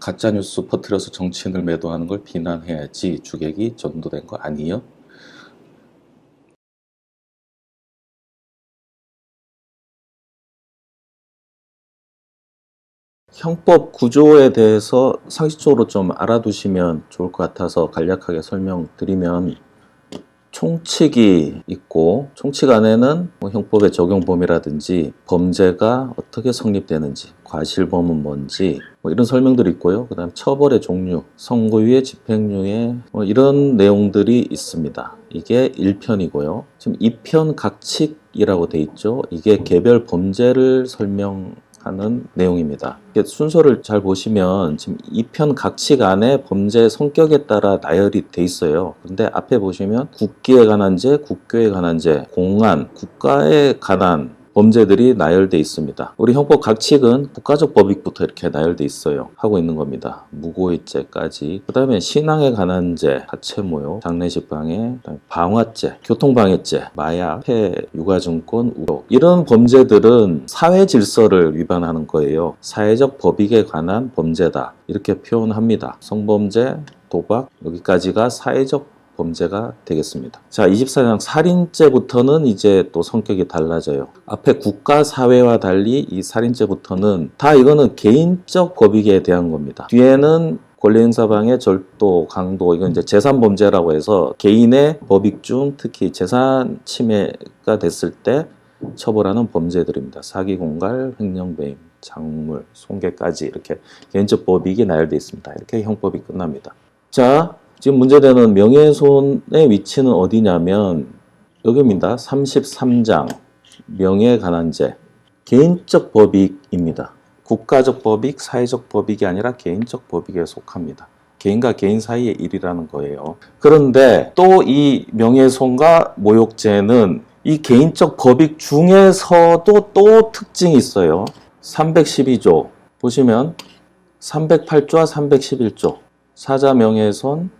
가짜뉴스 퍼뜨려서 정치인을 매도하는 걸 비난해야지 주객이 전도된 거 아니에요? 형법 구조에 대해서 상식적으로 좀 알아두시면 좋을 것 같아서 간략하게 설명드리면 총칙이 있고 총칙 안에는 뭐 형법의 적용 범위라든지 범죄가 어떻게 성립되는지 과실범은 뭔지 뭐 이런 설명들이 있고요. 그 다음 처벌의 종류, 선고유예, 집행유예 뭐 이런 내용들이 있습니다. 이게 1편이고요. 지금 2편 각칙이라고 돼 있죠. 이게 개별 범죄를 설명하는 내용입니다. 순서를 잘 보시면 지금 2편 각칙 안에 범죄의 성격에 따라 나열이 돼 있어요. 근데 앞에 보시면 국기에 관한 죄, 국교에 관한 죄, 공안, 국가에 관한 범죄들이 나열돼 있습니다. 우리 형법 각칙은 국가적 법익부터 이렇게 나열돼 있어요. 하고 있는 겁니다. 무고의죄까지. 그 다음에 신앙에 관한 죄, 사체모욕, 장례식 방해, 방화죄, 교통방해죄, 마약, 폐, 유가증권, 우로 이런 범죄들은 사회 질서를 위반하는 거예요. 사회적 법익에 관한 범죄다. 이렇게 표현합니다. 성범죄, 도박 여기까지가 사회적 범죄가 되겠습니다. 자, 24장 살인죄부터는 이제 또 성격이 달라져요. 앞에 국가, 사회와 달리 이 살인죄부터는 다 이거는 개인적 법익에 대한 겁니다. 뒤에는 권리행사방해, 절도, 강도 이건 이제 재산범죄라고 해서 개인의 법익 중 특히 재산 침해가 됐을 때 처벌하는 범죄들입니다. 사기, 공갈, 횡령배임, 장물, 손괴까지 이렇게 개인적 법익이 나열되어 있습니다. 이렇게 형법이 끝납니다. 자, 지금 문제되는 명예훼손의 위치는 어디냐면 여기입니다. 33장 명예에 관한 죄 개인적 법익입니다. 국가적 법익, 사회적 법익이 아니라 개인적 법익에 속합니다. 개인과 개인 사이의 일이라는 거예요. 그런데 또 이 명예훼손과 모욕죄는 이 개인적 법익 중에서도 또 특징이 있어요. 312조 보시면 308조와 311조 사자 명예훼손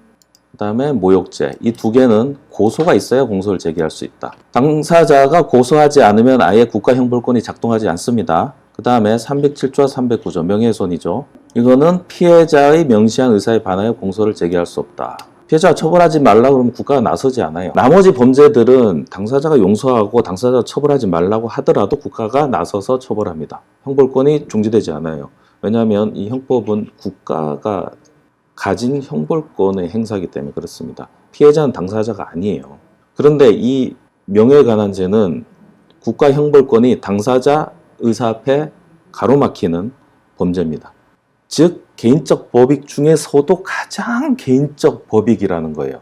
그 다음에 모욕죄 이 두 개는 고소가 있어야 공소를 제기할 수 있다. 당사자가 고소하지 않으면 아예 국가형벌권이 작동하지 않습니다. 그 다음에 307조와 309조 명예훼손이죠. 이거는 피해자의 명시한 의사에 반하여 공소를 제기할 수 없다. 피해자가 처벌하지 말라고 그러면 국가가 나서지 않아요. 나머지 범죄들은 당사자가 용서하고 당사자가 처벌하지 말라고 하더라도 국가가 나서서 처벌합니다. 형벌권이 중지되지 않아요. 왜냐하면 이 형법은 국가가 가진 형벌권의 행사이기 때문에 그렇습니다. 피해자는 당사자가 아니에요. 그런데 이 명예에 관한 죄는 국가 형벌권이 당사자 의사 앞에 가로막히는 범죄입니다. 즉 개인적 법익 중에서도 가장 개인적 법익이라는 거예요.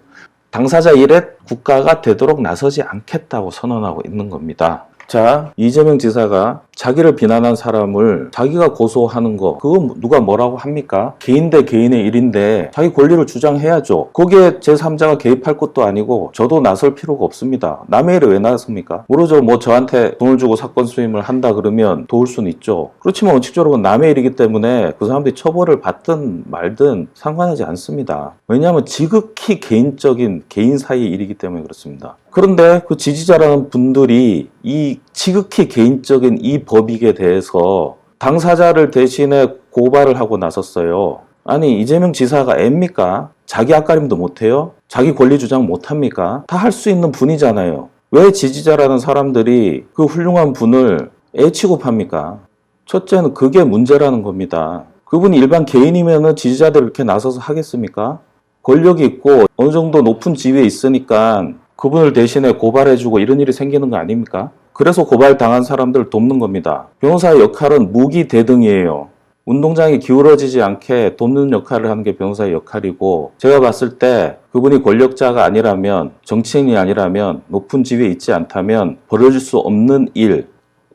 당사자 일에 국가가 되도록 나서지 않겠다고 선언하고 있는 겁니다. 자, 이재명 지사가 자기를 비난한 사람을 자기가 고소하는 거 그거 누가 뭐라고 합니까? 개인 대 개인의 일인데 자기 권리를 주장해야죠. 거기에 제3자가 개입할 것도 아니고 저도 나설 필요가 없습니다. 남의 일에 왜 나섭니까? 모르죠. 뭐 저한테 돈을 주고 사건 수임을 한다 그러면 도울 수는 있죠. 그렇지만 원칙적으로 남의 일이기 때문에 그 사람들이 처벌을 받든 말든 상관하지 않습니다. 왜냐하면 지극히 개인적인 개인 사이의 일이기 때문에 그렇습니다. 그런데 그 지지자라는 분들이 이 지극히 개인적인 이 법익에 대해서 당사자를 대신에 고발을 하고 나섰어요. 아니 이재명 지사가 애입니까? 자기 앞가림도 못해요? 자기 권리 주장 못합니까? 다 할 수 있는 분이잖아요. 왜 지지자라는 사람들이 그 훌륭한 분을 애 취급합니까? 첫째는 그게 문제라는 겁니다. 그분이 일반 개인이면은 지지자들 이렇게 나서서 하겠습니까? 권력이 있고 어느 정도 높은 지위에 있으니까 그분을 대신에 고발해주고 이런 일이 생기는 거 아닙니까? 그래서 고발당한 사람들을 돕는 겁니다. 변호사의 역할은 무기대등이에요. 운동장이 기울어지지 않게 돕는 역할을 하는 게 변호사의 역할이고 제가 봤을 때 그분이 권력자가 아니라면 정치인이 아니라면 높은 지위에 있지 않다면 벌어질 수 없는 일,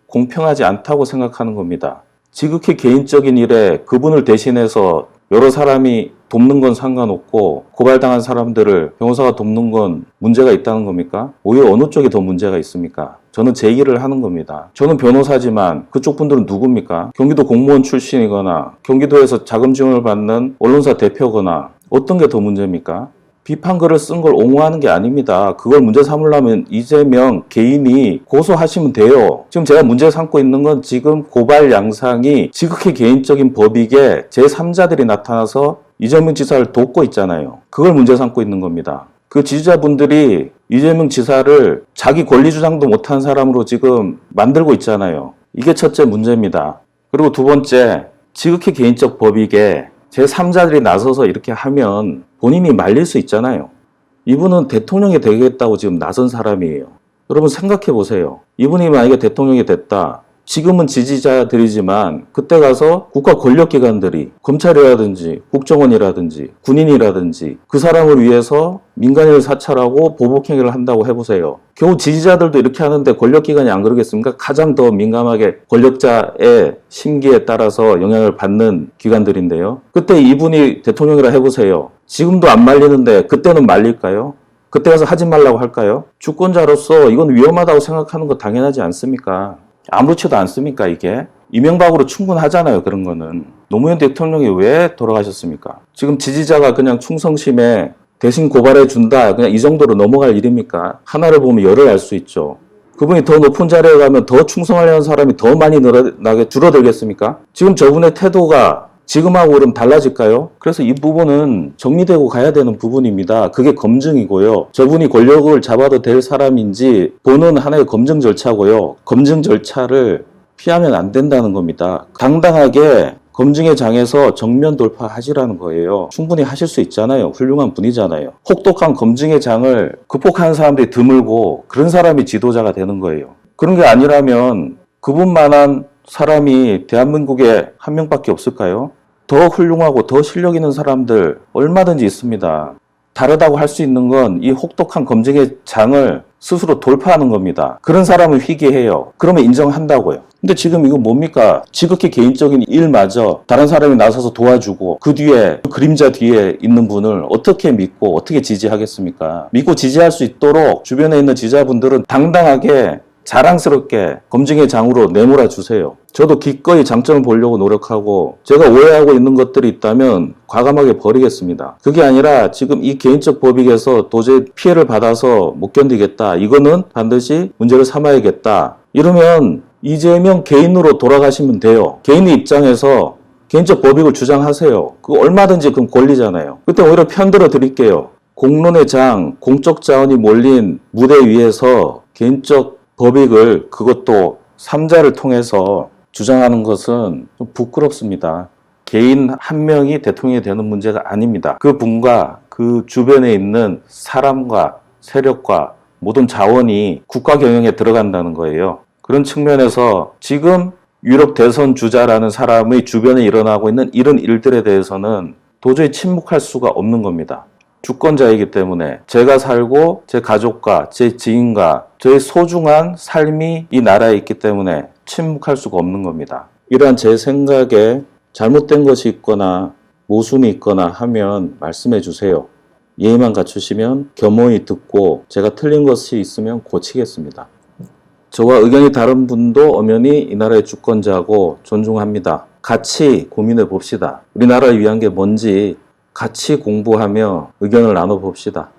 공평하지 않다고 생각하는 겁니다. 지극히 개인적인 일에 그분을 대신해서 여러 사람이 돕는 건 상관없고 고발당한 사람들을 변호사가 돕는 건 문제가 있다는 겁니까? 오히려 어느 쪽이 더 문제가 있습니까? 저는 제 일을 하는 겁니다. 저는 변호사지만 그쪽 분들은 누굽니까? 경기도 공무원 출신이거나 경기도에서 자금 지원을 받는 언론사 대표거나 어떤 게 더 문제입니까? 비판글을 쓴 걸 옹호하는 게 아닙니다. 그걸 문제 삼으려면 이재명 개인이 고소하시면 돼요. 지금 제가 문제 삼고 있는 건 지금 고발 양상이 지극히 개인적인 법익에 제3자들이 나타나서 이재명 지사를 돕고 있잖아요. 그걸 문제 삼고 있는 겁니다. 그 지지자분들이 이재명 지사를 자기 권리 주장도 못한 사람으로 지금 만들고 있잖아요. 이게 첫째 문제입니다. 그리고 두 번째, 지극히 개인적 법익에 제3자들이 나서서 이렇게 하면 본인이 말릴 수 있잖아요. 이분은 대통령이 되겠다고 지금 나선 사람이에요. 여러분 생각해 보세요. 이분이 만약에 대통령이 됐다. 지금은 지지자들이지만 그때 가서 국가 권력기관들이 검찰이라든지 국정원이라든지 군인이라든지 그 사람을 위해서 민간인을 사찰하고 보복행위를 한다고 해보세요. 겨우 지지자들도 이렇게 하는데 권력기관이 안 그러겠습니까? 가장 더 민감하게 권력자의 심기에 따라서 영향을 받는 기관들인데요. 그때 이분이 대통령이라 해보세요. 지금도 안 말리는데 그때는 말릴까요? 그때 가서 하지 말라고 할까요? 주권자로서 이건 위험하다고 생각하는 거 당연하지 않습니까? 아무렇지도 않습니까 이게? 이명박으로 충분하잖아요 그런 거는. 노무현 대통령이 왜 돌아가셨습니까? 지금 지지자가 그냥 충성심에 대신 고발해 준다 그냥 이 정도로 넘어갈 일입니까? 하나를 보면 열을 알 수 있죠. 그분이 더 높은 자리에 가면 더 충성하려는 사람이 더 많이 늘어나게 줄어들겠습니까? 지금 저분의 태도가 지금하고 그럼 달라질까요? 그래서 이 부분은 정리되고 가야 되는 부분입니다. 그게 검증이고요. 저분이 권력을 잡아도 될 사람인지 보는 하나의 검증 절차고요. 검증 절차를 피하면 안 된다는 겁니다. 당당하게 검증의 장에서 정면 돌파하시라는 거예요. 충분히 하실 수 있잖아요. 훌륭한 분이잖아요. 혹독한 검증의 장을 극복하는 사람들이 드물고 그런 사람이 지도자가 되는 거예요. 그런 게 아니라면 그분만한 사람이 대한민국에 한 명밖에 없을까요? 더 훌륭하고 더 실력 있는 사람들 얼마든지 있습니다. 다르다고 할 수 있는 건 이 혹독한 검증의 장을 스스로 돌파하는 겁니다. 그런 사람을 희귀해요. 그러면 인정한다고요. 근데 지금 이거 뭡니까? 지극히 개인적인 일마저 다른 사람이 나서서 도와주고 그 뒤에 그 그림자 뒤에 있는 분을 어떻게 믿고 어떻게 지지하겠습니까? 믿고 지지할 수 있도록 주변에 있는 지지자분들은 당당하게 자랑스럽게 검증의 장으로 내몰아 주세요. 저도 기꺼이 장점을 보려고 노력하고 제가 오해하고 있는 것들이 있다면 과감하게 버리겠습니다. 그게 아니라 지금 이 개인적 법익에서 도저히 피해를 받아서 못 견디겠다. 이거는 반드시 문제를 삼아야겠다. 이러면 이재명 개인으로 돌아가시면 돼요. 개인의 입장에서 개인적 법익을 주장하세요. 그거 얼마든지 그럼 권리잖아요. 그때 오히려 편들어 드릴게요. 공론의 장, 공적 자원이 몰린 무대 위에서 개인적 법익을 그것도 3자를 통해서 주장하는 것은 좀 부끄럽습니다. 개인 한 명이 대통령이 되는 문제가 아닙니다. 그 분과 그 주변에 있는 사람과 세력과 모든 자원이 국가 경영에 들어간다는 거예요. 그런 측면에서 지금 유럽 대선 주자라는 사람의 주변에 일어나고 있는 이런 일들에 대해서는 도저히 침묵할 수가 없는 겁니다. 주권자이기 때문에 제가 살고 제 가족과 제 지인과 저의 소중한 삶이 이 나라에 있기 때문에 침묵할 수가 없는 겁니다. 이러한 제 생각에 잘못된 것이 있거나 모순이 있거나 하면 말씀해 주세요. 예의만 갖추시면 겸허히 듣고 제가 틀린 것이 있으면 고치겠습니다. 저와 의견이 다른 분도 엄연히 이 나라의 주권자고 존중합니다. 같이 고민해 봅시다. 우리나라를 위한 게 뭔지 같이 공부하며 의견을 나눠 봅시다.